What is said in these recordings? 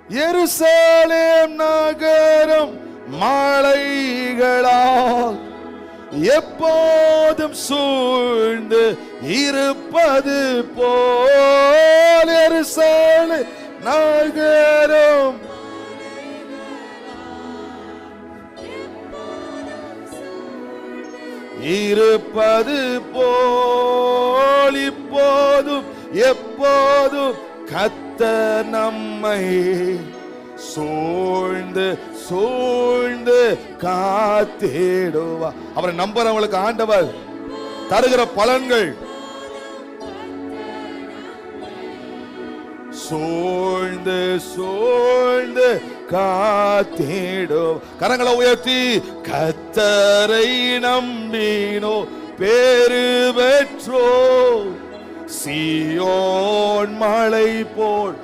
எருசலேம் நகரம் மலைகளால் எப்போதும் சூழ்ந்து இருப்பது போல், எருசலேம் நகரம் இருப்பது போல், இப்போதும் எப்போதும் கர்த்தர் நம்மை சூழ்ந்து சூழ்ந்து காத்திடுவார். அவரை நம்புறவங்களுக்கு ஆண்டவர் தருகிற பலன்கள் சூழ்ந்து சூழ்ந்து காத்திடும். கரங்களை உயர்த்தி கர்த்தரை நம்பினோ பேறு பெற்றோ, சீயோன் மலை போல்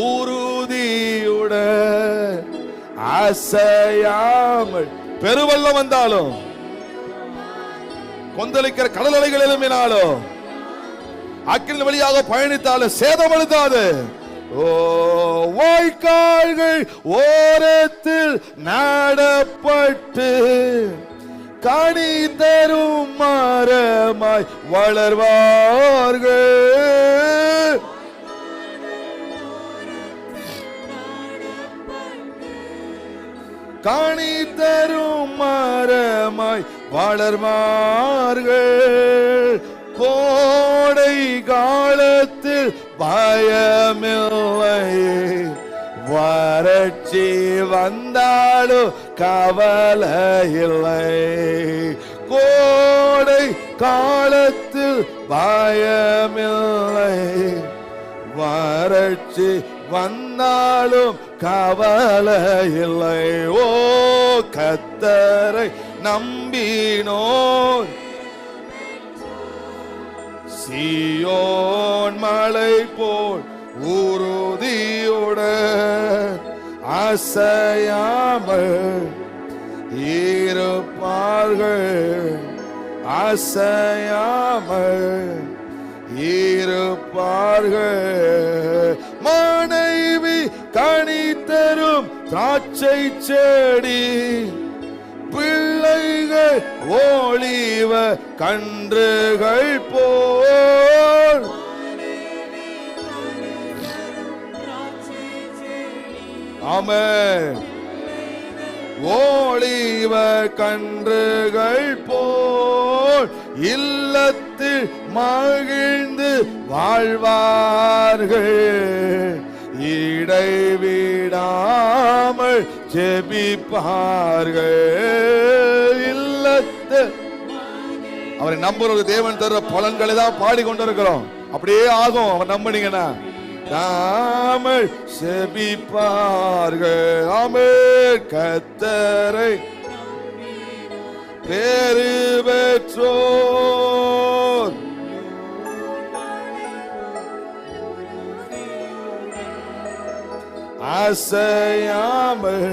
உறுதியுடன் அசையாமல், பெருவெள்ளம் வந்தாலும் கொந்தளிக்கிற கடல் அலைகள் எழும்பினாலும் அக்கின் வழியாக பயணித்தாலும் சேதம் அழுத்தாது. ஓ வாய்க்கால்கள் ஓரத்தில் நடப்பட்டு கனி தரும் மரமாய் வளர்வார்கள். கனி தரும் மரமாய் வளர்வார்கள். கோடை காலத்தில் பயமில்லை, வறட்சி வந்தாலும் கவலை இல்லை. கோடை காலத்தில் பயமில்லை, வறட்சி வந்தாலும் கவலை இல்லை. ஓ கர்த்தரை நம்பினோன் சீயோன் மலை போல் உறுதியுடன் அசையாமல் இருப்பார்கள், அசையாமல் இருப்பார்கள். மனைவி கனி தரும் திராட்சை செடி, பிள்ளைகள் ஒளிவ கன்றுகள் போல். ஆமென். ஒளிவ கன்றுகள் போல் இல்லத்தில் மகிழ்ந்து வாழ்வார்கள், இடைவிடாமல் ஜெபிப்பார்கள். இல்லத்து அவரை நம்புற தேவன் தர பலன்களை தான் பாடிக்கொண்டிருக்கிறோம். அப்படியே ஆகும் அவர் நம்பினீங்கன்னா. நாமல் ஜெபிப்பார்கள். ஆமென். கர்த்தரை பேறு பெற்றோர் அசையாமல்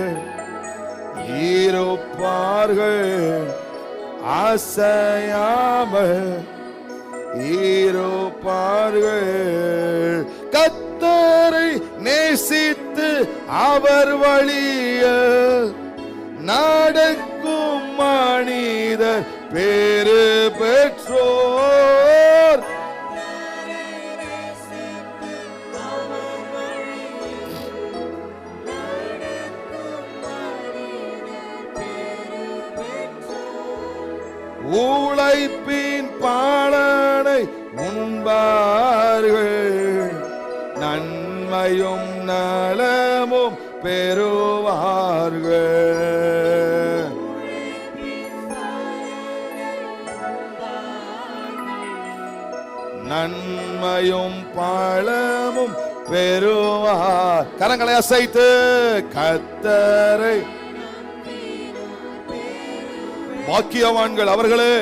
இருப்பார்கள், அசையாமல் இருப்பார்கள். கர்த்தரை நேசித்து அவர் வழிய நடக்கும் மனிதர் பேறு பெற்றோர். உழைப்பின் பாலனை உண்பார்கள், நன்மையும் நலமும் பெறுவார்கள். நன்மையும் பழமும் பெறுவார். கரங்களை அசைத்து கர்த்தரை பாக்கியவான்கள் அவர்களே.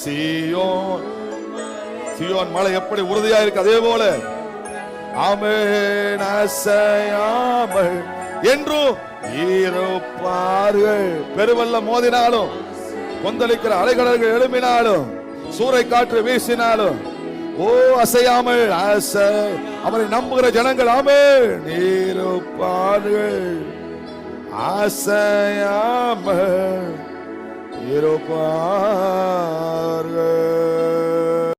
சீயோன் சீயோன் மலை எப்படி உறுதியா இருக்கு அதே போல ஆமென் அசையாமல் என்றும் இருப்பார்கள். பெருவெள்ளம் மோதினாலும், கொந்தளிக்கிற அலைகடல்கள் எழும்பினாலும், சூறை காற்று வீசினாலும் ஓ அசையாமல் அவரை நம்புகிற ஜனங்கள் ஆமென் இருப்பார்கள். காதுகள் அசையாம இருப்பார்.